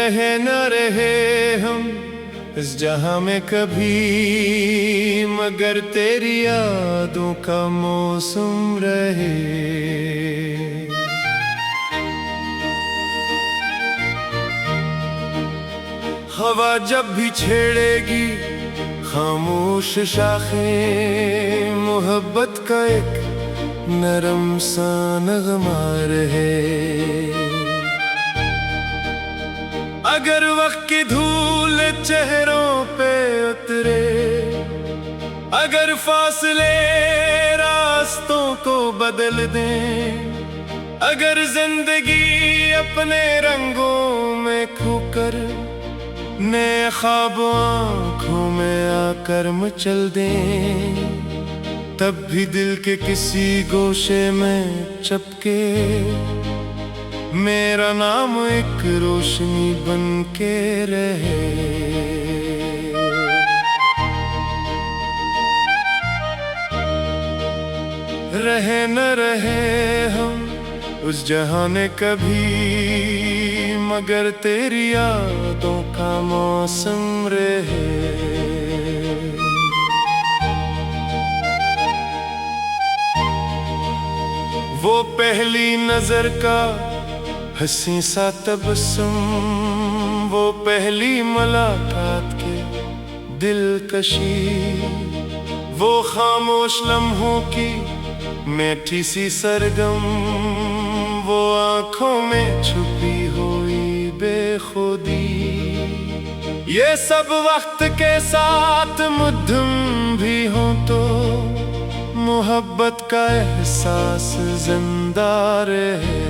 रहे न रहे हम इस जहां में कभी, मगर तेरी यादों का मौसम रहे। हवा जब भी छेड़ेगी खामोश शाखें, मोहब्बत का एक नरम सा नगमा रहे। अगर वक्त की धूल चेहरों पे उतरे, अगर फासले रास्तों को बदल दें, अगर जिंदगी अपने रंगों में खोकर नए ख्वाब आँखों में आकर मचल दें, तब भी दिल के किसी गोशे में चपके मेरा नाम एक रोशनी बन के रहे। रहे न रहे हम उस जहां में कभी, मगर तेरी यादों का मौसम रहे। वो पहली नजर का हंसी सा तबस्सुम, वो पहली मुलाकात के दिलकशी, वो खामोश लम्हों की मीठी सी सरगम, वो आँखों में छुपी हुई बेखुदी। ये सब वक्त के साथ मुद्दम भी हो तो मोहब्बत का एहसास जिंदा रहे।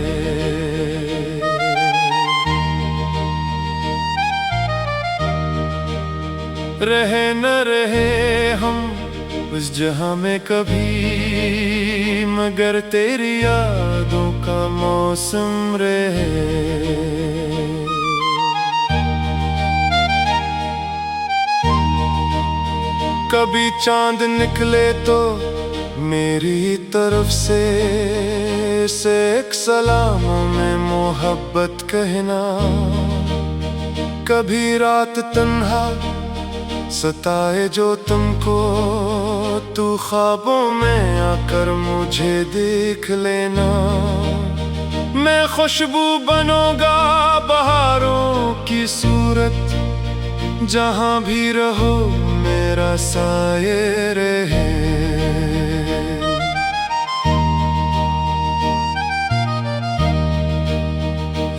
रहे न रहे हम उस जहां में कभी, मगर तेरी यादों का मौसम रहे। कभी चांद निकले तो मेरी तरफ से एक सलाम में मोहब्बत कहना, कभी रात तन्हा सताए जो तुमको, तू ख्वाबों में आकर मुझे देख लेना। मैं खुशबू बनूंगा बहारों की सूरत, जहां भी रहो मेरा साये रहे।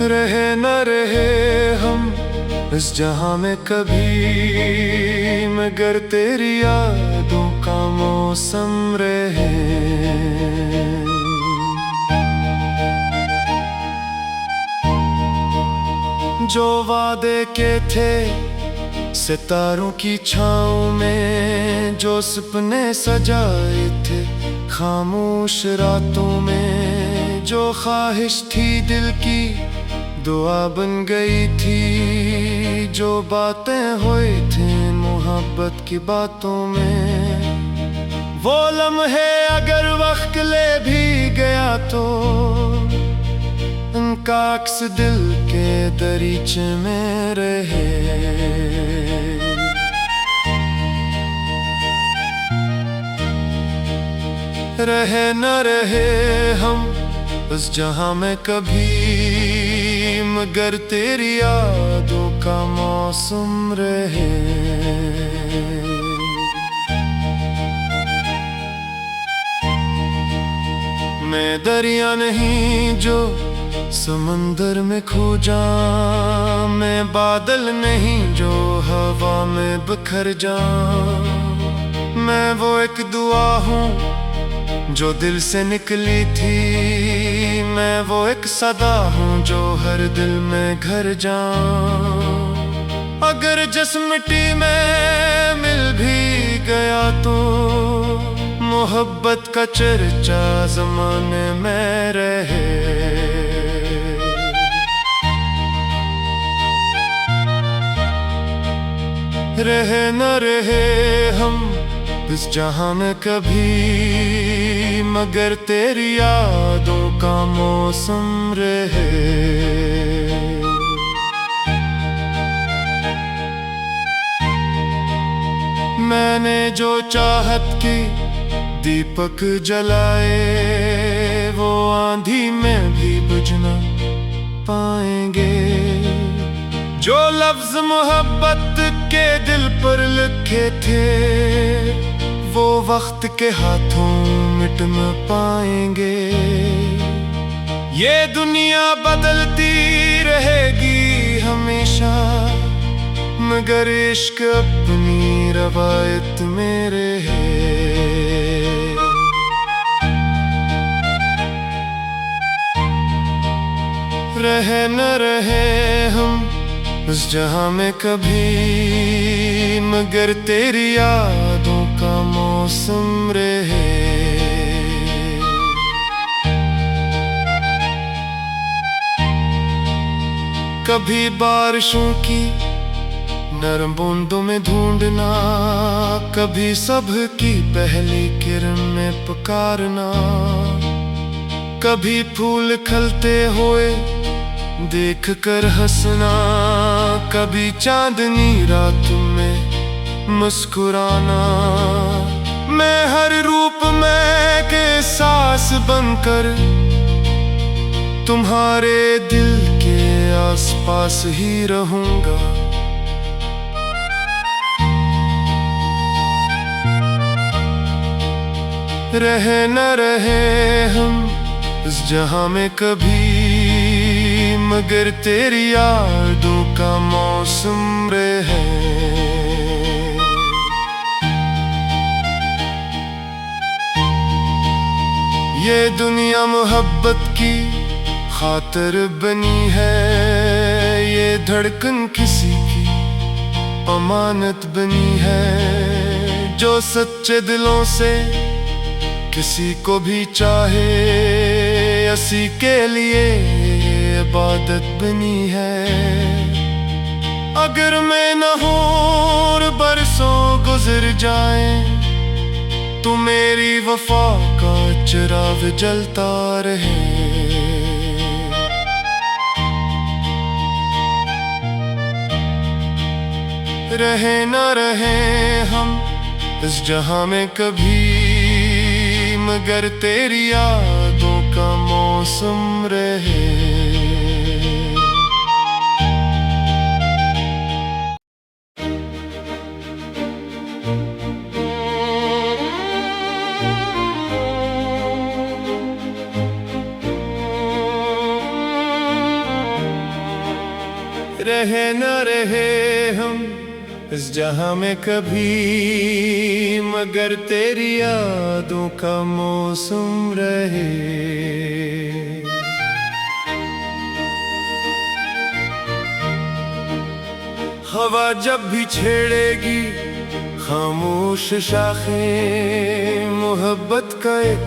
रहे न रहे हम इस जहां में कभी, मगर तेरी यादों का मौसम रहे। जो वादे के थे सितारों की छाँव में, जो सपने सजाए थे खामोश रातों में, जो ख्वाहिश थी दिल की दुआ बन गई थी, जो बातें हुई थी मोहब्बत की बातों में, वो लम्हे अगर वक्त ले भी गया तो उनका अक्स दिल के दरीचे में रहे। रहे न रहे हम उस जहां में कभी, मगर तेरी यादों का मौसम रहे। मैं दरिया नहीं जो समंदर में खो जाऊं, मैं बादल नहीं जो हवा में बिखर जाऊं, मैं वो एक दुआ हूँ जो दिल से निकली थी, मैं वो एक सदा हूँ जो हर दिल में घर जाऊं। अगर जिस मिट्टी में मिल भी गया तो मोहब्बत का चर्चा ज़माने में रहे। रहे न रहे हम इस जहां में कभी, मगर तेरी यादों का मौसम रहे। मैंने जो चाहत की दीपक जलाए, वो आंधी में भी बुझ न पाएंगे। जो लफ्ज मोहब्बत के दिल पर लिखे थे, वो वक्त के हाथों मिट न पाएंगे। ये दुनिया बदलती रहेगी हमेशा, मगर इश्क अपनी रवायत में रहे। रहे न रहे हम उस जहां में कभी, मगर तेरी यादों का मौसम रहे। कभी बारिशों की नरम बूंदों में ढूंढना, कभी सबकी पहली किरण में पुकारना, कभी फूल खिलते हुए देख कर हंसना, कभी चांदनी रात में मुस्कुराना। मैं हर रूप में के सांस बनकर तुम्हारे दिल के आसपास ही रहूंगा। रहे न रहे हम इस जहां में कभी, मगर तेरी यादों का मौसम रहे। ये दुनिया मोहब्बत की खातिर बनी है, ये धड़कन किसी की अमानत बनी है। जो सच्चे दिलों से किसी को भी चाहे, उसी के लिए इबादत बनी है। अगर मैं न हूं और बरसों गुजर जाए, तो मेरी वफा का चिराग जलता रहे। रहे न रहे हम इस जहां में कभी, मगर तेरी यादों का मौसम रहे। रहे न रहे हम इस जहां में कभी, मगर तेरी यादों का मौसम रहे। हवा जब भी छेड़ेगी खामोश शाखें, मोहब्बत का एक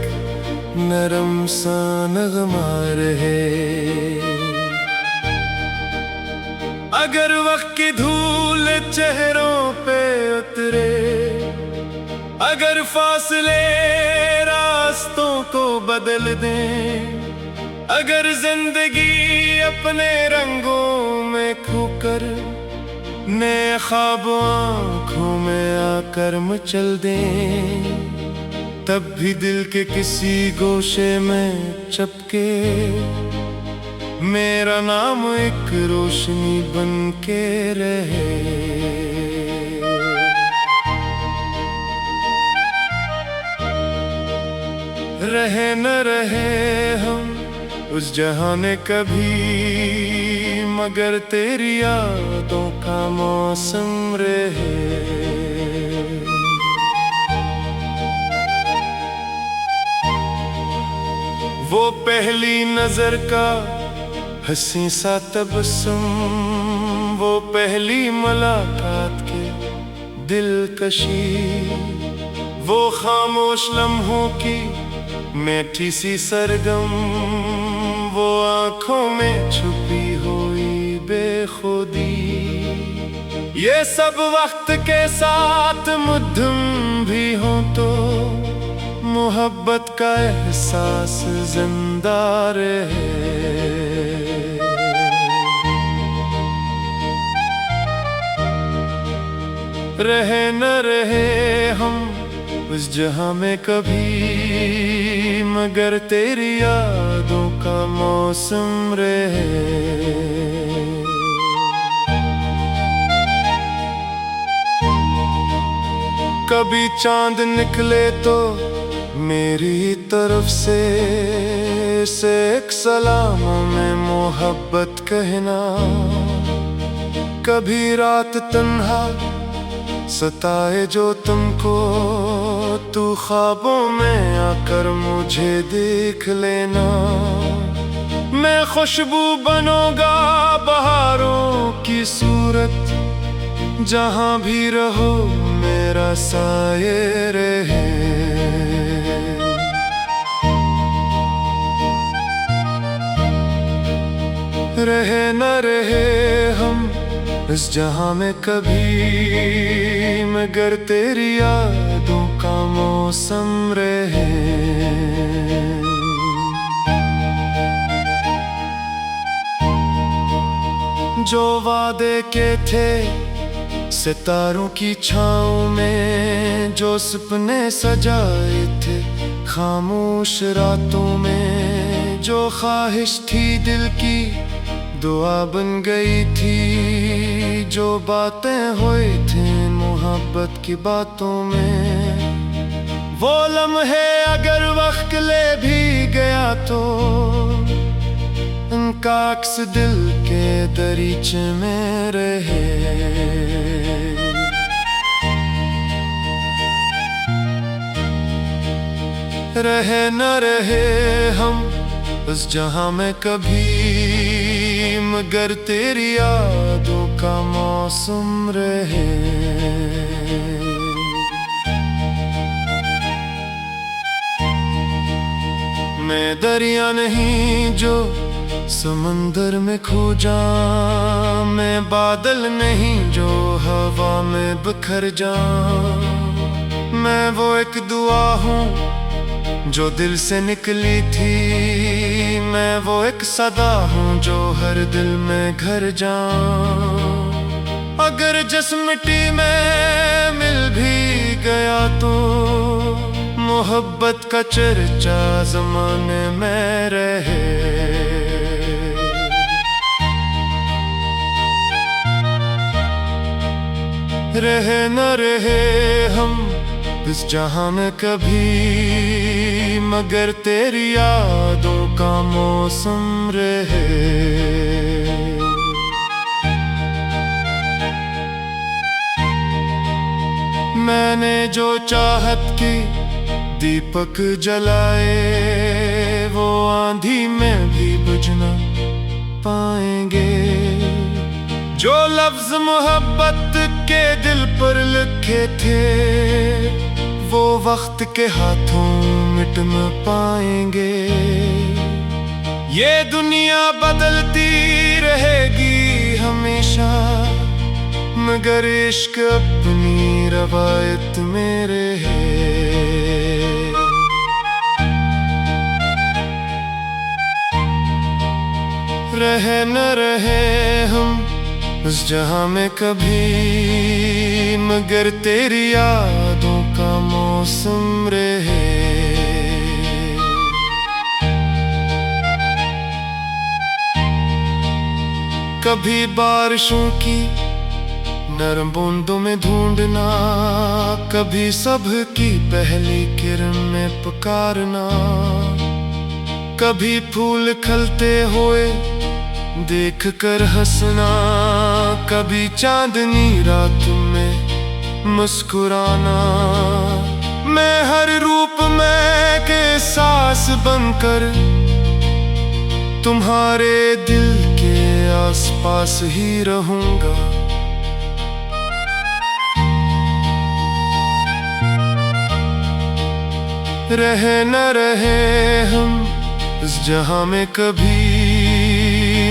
नरम सा नगमा रहे। अगर वक्त की धूल चेहरों पे उतरे, अगर फासले रास्तों को बदल दें, अगर जिंदगी अपने रंगों में खोकर नए ख्वाब आँखों में आकर मचल दें, तब भी दिल के किसी गोशे में चपके मेरा नाम एक रोशनी बन के रहे। रहे न रहे हम उस जहां में कभी, मगर तेरी यादों का मौसम रहे। वो पहली नजर का हंसी सा तबस्सुम, वो पहली मुलाकात के दिलकशी, वो खामोश लम्हों की मीठी सी सरगम, वो आँखों में छुपी हुई बेखुदी। ये सब वक्त के साथ मुद्दम भी हो तो मोहब्बत का एहसास जिंदा रहे। रहे न रहे हम उस जहां में कभी, मगर तेरी यादों का मौसम रहे। कभी चांद निकले तो मेरी तरफ से एक सलामों में मोहब्बत कहना। कभी रात तन्हा सताए जो तुमको, तू ख्वाबों में आकर मुझे देख लेना। मैं खुशबू बनूंगा बहारों की सूरत, जहां भी रहो मेरा साये रहे। रहे न रहे हम इस जहां में कभी, मगर तेरी यादों का मौसम रहे। जो वादे के थे सितारों की छाँव में, जो सपने सजाए थे खामोश रातों में, जो ख्वाहिश थी दिल की दुआ बन गई थी, जो बातें हुई थी मोहब्बत की बातों में, वो लम्हे अगर वक्त ले भी गया तो उनका अक्स दिल के दरीचे में रहे। रहे न रहे हम उस जहां में कभी, मगर तेरी यादों का मौसम रहे। मैं दरिया नहीं जो समंदर में खो जाऊं, मैं बादल नहीं जो हवा में बिखर जाऊं। मैं वो एक दुआ हूँ जो दिल से निकली थी, मैं वो एक सदा हूँ जो हर दिल में घर जाऊं। अगर जिस मिट्टी में मिल भी गया तो मोहब्बत का चर्चा ज़माने में रहे। रहे न रहे हम इस जहां में कभी, मगर तेरी यादों का मौसम रहे। मैंने जो चाहत की दीपक जलाए, वो आंधी में भी बुझ न पाएंगे। जो लफ्ज मोहब्बत के दिल पर लिखे थे, वो वक्त के हाथों मिट न पाएंगे। ये दुनिया बदलती रहेगी हमेशा, मगर इश्क अपनी रवायत में रहे। रहे न रहे हम उस जहां में कभी, मगर तेरी यादों का मौसम रहे। कभी बारिशों की नरम बूंदों में ढूंढना, कभी सबकी पहली किरण में पुकारना, कभी फूल खिलते हुए देख कर हंसना, कभी चांदनी रात में मुस्कुराना। मैं हर रूप में के सांस बनकर तुम्हारे दिल के आसपास ही रहूंगा। रहे न रहे हम इस जहां में कभी,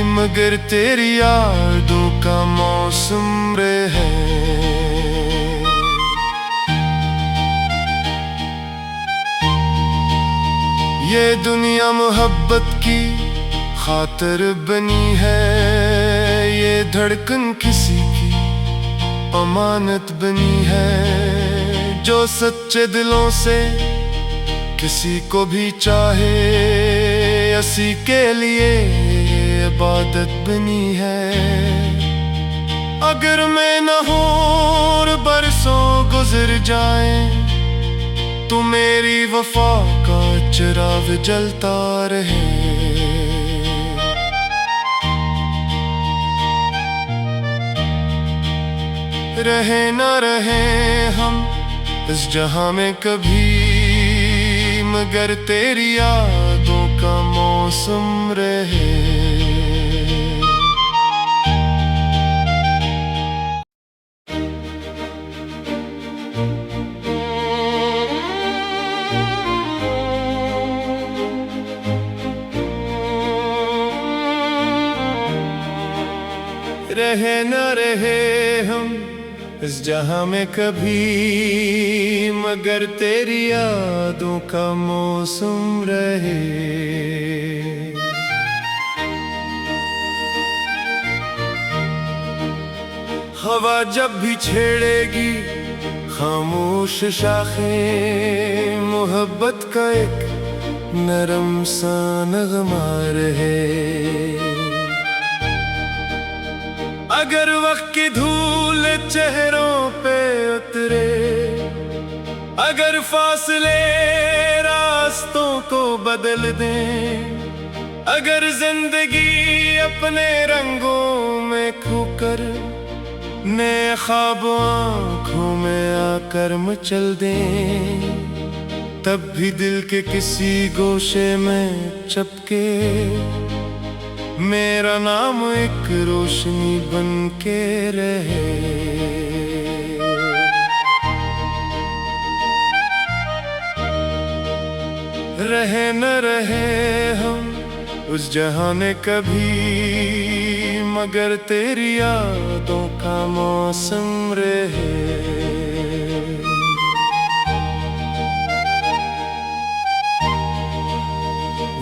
मगर तेरी यादों का मौसम रहे। ये दुनिया मोहब्बत की खातिर बनी है, ये धड़कन किसी की अमानत बनी है जो सच्चे दिलों से किसी को भी चाहे, उसी के लिए इबादत बनी है। अगर मैं न हूं और बरसों गुजर जाएं, तो मेरी वफा का चिराग जलता रहे। रहे न रहे हम इस जहां में कभी, मगर तेरी यादों का मौसम रहे। रहे न रहे हम इस जहां में कभी, मगर तेरी यादों का मौसम रहे। हवा जब भी छेड़ेगी खामोश शाखें, मोहब्बत का एक नरम सा नगमा रहे। अगर वक्त की धूल चेहरों पे उतरे, अगर फासले रास्तों को बदल दें, अगर जिंदगी अपने रंगों में खोकर नए ख्वाब आँखों में आकर मचल दें, तब भी दिल के किसी गोशे में चपके मेरा नाम एक रोशनी बन के रहे। रहे न रहे हम उस जहां में कभी, मगर तेरी यादों का मौसम रहे।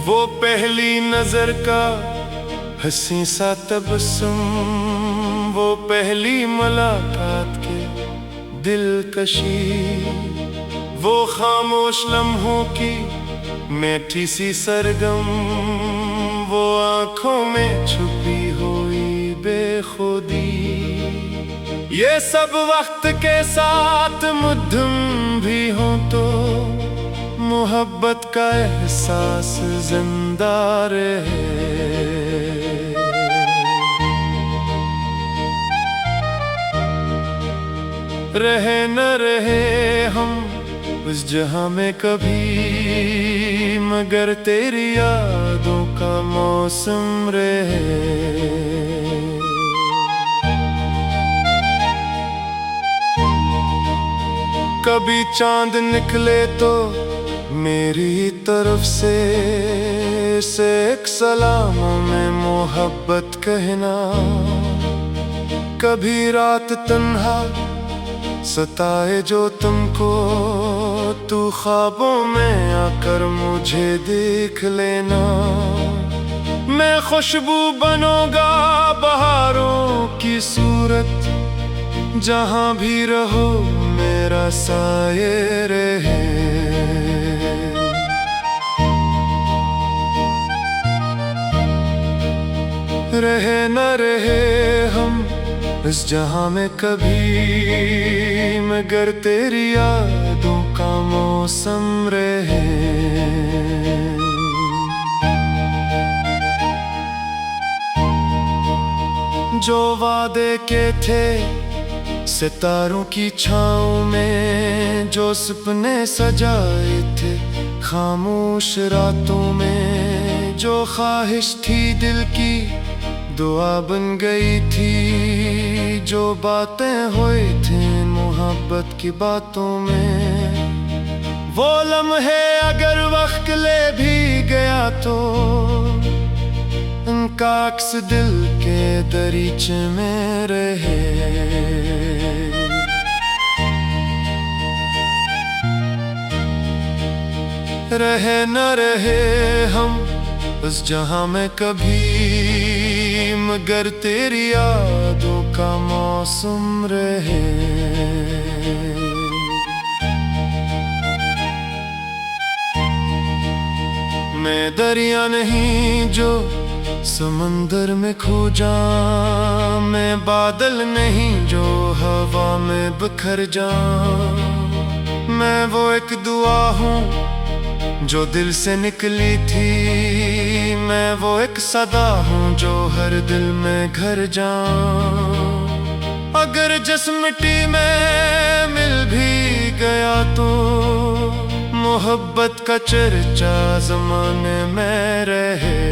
वो पहली नजर का हंसी सा तबस्सुम, वो पहली मुलाकात के दिलकशी, वो खामोश लम्हों की मीठी सी सरगम, वो आँखों में छुपी हुई बेखुदी। ये सब वक्त के साथ मुद्दम भी हो तो मोहब्बत का एहसास जिंदा रहे। रहे न रहे हम उस जहां में कभी, मगर तेरी यादों का मौसम रहे। कभी चांद निकले तो मेरी तरफ से एक सलामों में मोहब्बत कहना, कभी रात तन्हा सताए जो तुमको, तू ख्वाबों में आकर मुझे देख लेना। मैं खुशबू बनूंगा बहारों की सूरत, जहां भी रहो मेरा साये रहे। रहे न रहे हम इस जहां में कभी, मगर तेरी यादों का मौसम रहे। जो वादे के थे सितारों की छाँव में, जो सपने सजाए थे खामोश रातों में, जो ख्वाहिश थी दिल की दुआ बन गई थी, जो बातें हुई थी मोहब्बत की बातों में, वो लम्हे अगर वक्त ले भी गया तो उनका अक्स दिल के दरीचे में रहे। रहे न रहे हम उस जहां में कभी, मगर तेरी यादों का मौसम रहे। मैं दरिया नहीं जो समंदर में खो जाऊं, मैं बादल नहीं जो हवा में बिखर जाऊं। मैं वो एक दुआ हूँ जो दिल से निकली थी, मैं वो एक सदा हूँ जो हर दिल में घर जाऊं। अगर जिस मिट्टी में मिल भी गया तो मोहब्बत का चर्चा ज़माने में रहे।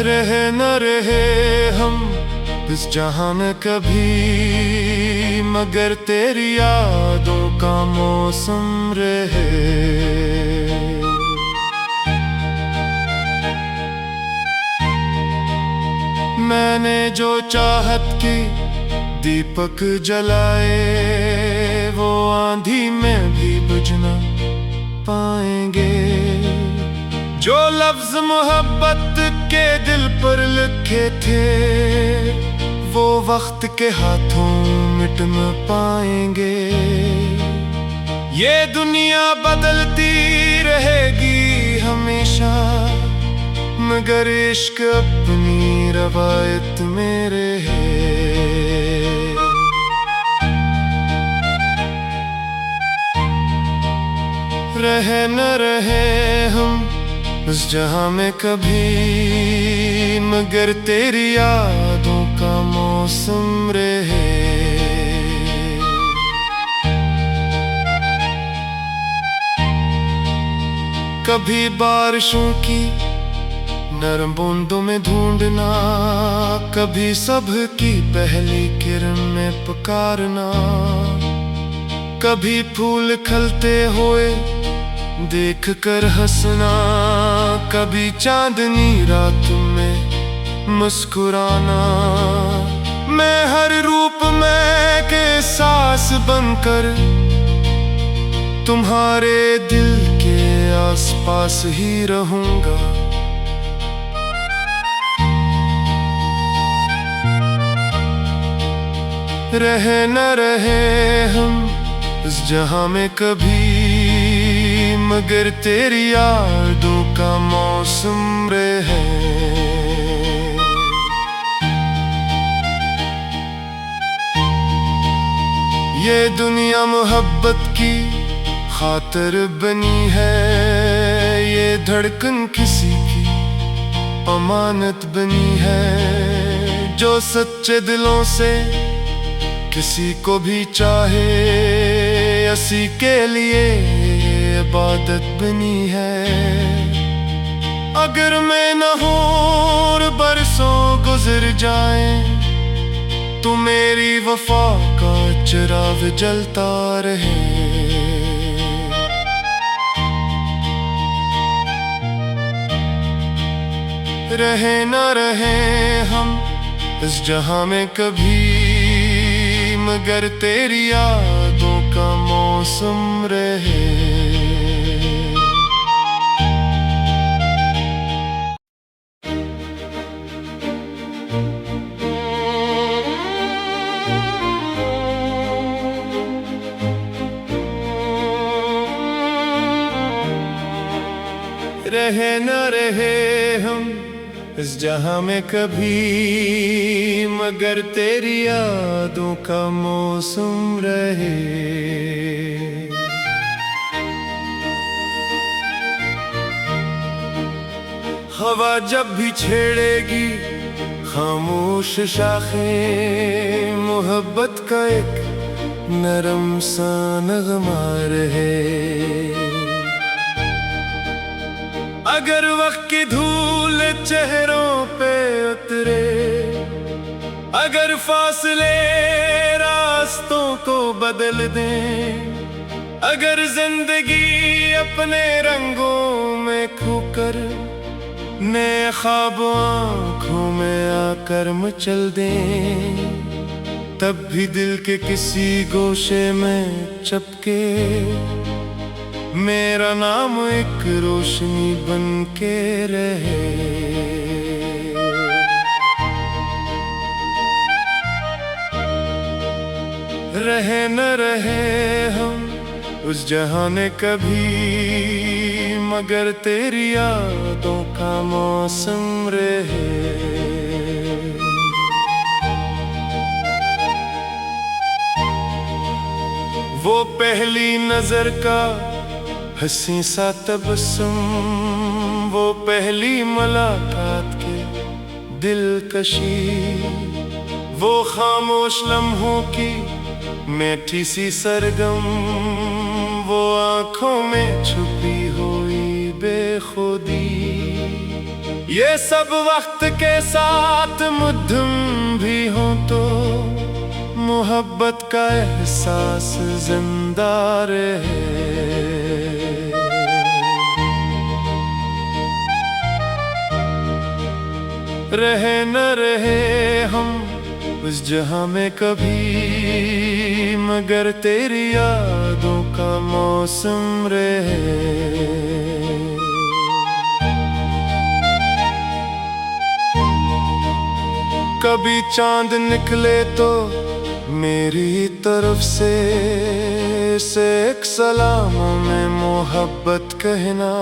रहे न रहे हम इस जहां में कभी, मगर तेरी यादों का मौसम रहे। मैंने जो चाहत की दीपक जलाए, वो आंधी में भी बुझ न पाएंगे। जो लफ्ज मोहब्बत के दिल पर लिखे थे, वो वक्त के हाथों मिट न पाएंगे। ये दुनिया बदलती रहेगी हमेशा, मगर इश्क अपनी रवायत में रहे। रहे न रहे हम उस जहां में कभी, मगर तेरी यादों का मौसम रहे। कभी बारिशों की नरम बूंदों में ढूंढना, कभी सबकी पहली किरण में पुकारना, कभी फूल खिलते हुए देख कर हंसना, कभी चांदनी रात में मुस्कुराना। मैं हर रूप में के सांस बनकर तुम्हारे दिल के आसपास ही रहूंगा। रहे न रहे हम इस जहां में कभी, मगर तेरी यादों का मौसम रहे। ये दुनिया मोहब्बत की खातिर बनी है, ये धड़कन किसी की अमानत बनी है। जो सच्चे दिलों से किसी को भी चाहे, उसी के लिए इबादत बनी है। अगर मैं न हूं और बरसों गुजर जाए, तो मेरी वफा का चिराग जलता रहे। रहे न रहे हम इस जहां में कभी, मगर तेरी यादों का मौसम रहे। रहे न रहे हम इस जहां में कभी, मगर तेरी यादों का मौसम रहे। हवा जब भी छेड़ेगी खामोश शाखें, मोहब्बत का एक नरम सा नगमा रहे। अगर वक्त की धूल चेहरों पे उतरे, अगर फासले रास्तों को बदल दें, अगर जिंदगी अपने रंगों में खोकर नए ख्वाब आँखों में आकर मचल दें, तब भी दिल के किसी गोशे में चपके मेरा नाम एक रोशनी बन के रहे। रहे न रहे हम उस जहाने कभी, मगर तेरी यादों का मौसम रहे। वो पहली नजर का हंसी सा तबस्सुम, वो पहली मुलाकात के दिलकशी, वो खामोश लम्हों की मीठी सी सरगम, वो आंखों में छुपी हुई बेखुदी। ये सब वक्त के साथ मुद्दम भी हो तो मोहब्बत का एहसास जिंदा रहे। रहे न रहे हम उस जहां में कभी, मगर तेरी यादों का मौसम रहे। कभी चांद निकले तो मेरी तरफ से एक सलामों में मोहब्बत कहना।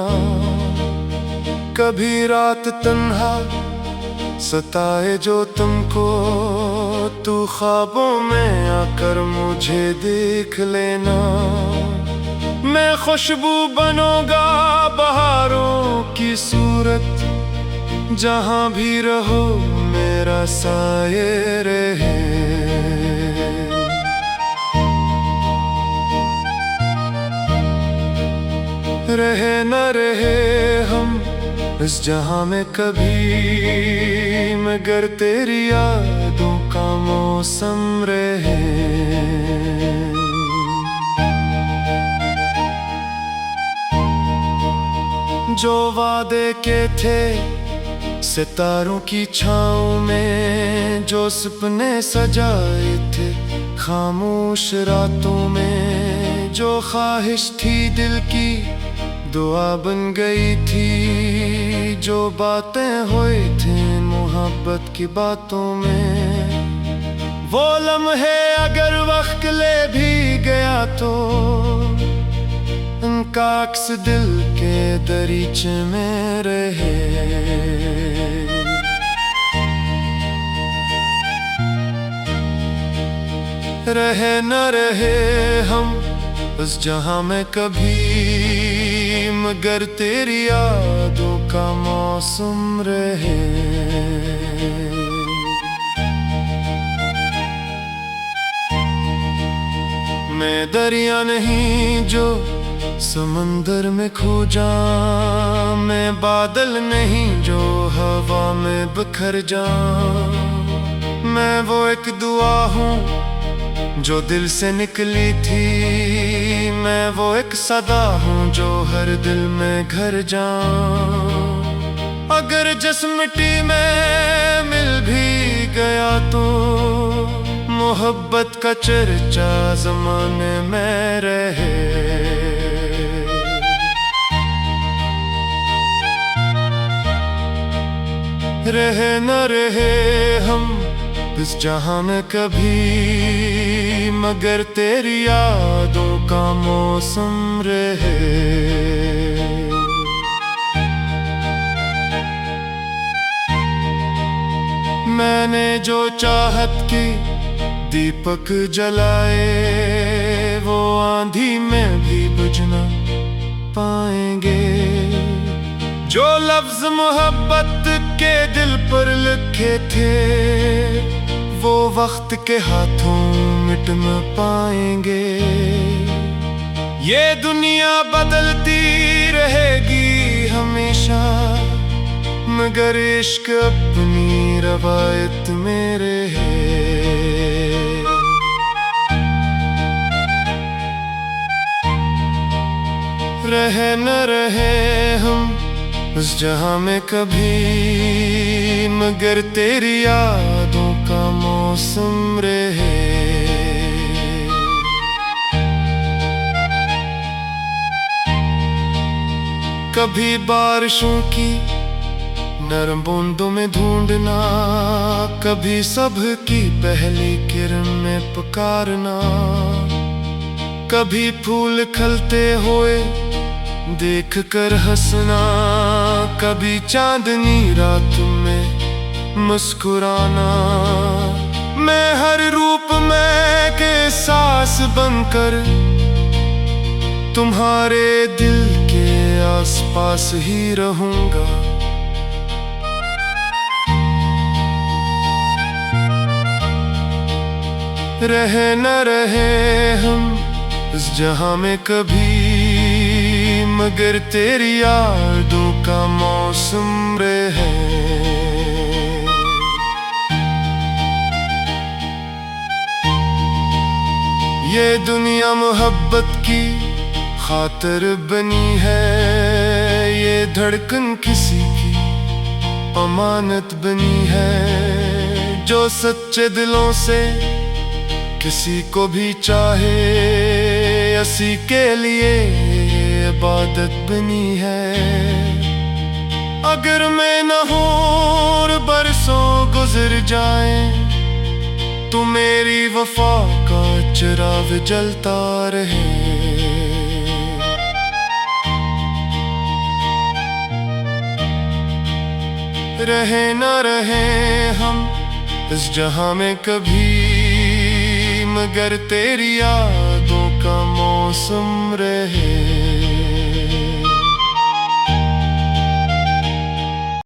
कभी रात तन्हा सताए जो तुमको, तू ख्वाबों में आकर मुझे देख लेना। मैं खुशबू बनूंगा बहारों की सूरत, जहां भी रहो मेरा साये रहे। रहे न रहे हम इस जहां में कभी, मगर तेरी यादों का मौसम रहे। जो वादे के थे सितारों की छाँव में, जो सपने सजाए थे खामोश रातों में, जो ख्वाहिश थी दिल की दुआ बन गई थी, जो बातें हुई थी मोहब्बत की बातों में। वो लम्हे अगर वक्त ले भी गया तो उनका अक्स दिल के दरीचे में रहे। रहे न रहे हम उस जहां में कभी, मगर तेरी यादों का मौसम रहे। मैं दरिया नहीं जो समंदर में खो जाऊं, मैं बादल नहीं जो हवा में बिखर जाऊं। मैं वो एक दुआ हूँ जो दिल से निकली थी, मैं वो एक सदा हूँ जो हर दिल में घर जाऊं। अगर जिस मिट्टी में मिल भी गया तो मोहब्बत का चर्चा ज़माने में रहे। रहे न रहे हम इस जहां में कभी, मगर तेरी यादों का मौसम रहे। मैंने जो चाहत की दीपक जलाए, वो आंधी में भी बुझ न पाएंगे। जो लफ्ज मोहब्बत के दिल पर लिखे थे, वो वक्त के हाथों मिट न पाएंगे। ये दुनिया बदलती रहेगी हमेशा, मगर इश्क अपनी रवायत में रहे। रहे न रहे हम उस जहां में कभी, मगर तेरी यादों का मौसम रहे। कभी बारिशों की नरम बूंदों में ढूंढना, कभी सबकी पहली किरण में पुकारना, कभी फूल खिलते हुए देख कर हंसना, कभी चांदनी रात में मुस्कुराना। मैं हर रूप में के सांस बनकर तुम्हारे दिल के आसपास ही रहूंगा। रहे न रहे हम इस जहां में कभी, मगर तेरी यादों का मौसम रहे। ये दुनिया मोहब्बत की खातिर बनी है, ये धड़कन किसी की अमानत बनी है। जो सच्चे दिलों से किसी को भी चाहे, उसी के लिए इबादत बनी है। अगर मैं न हूं और बरसों गुजर जाए, तो मेरी वफा का चिराग जलता रहे। रहे न रहे हम इस जहां में कभी, मगर तेरी यादों का मौसम रहे।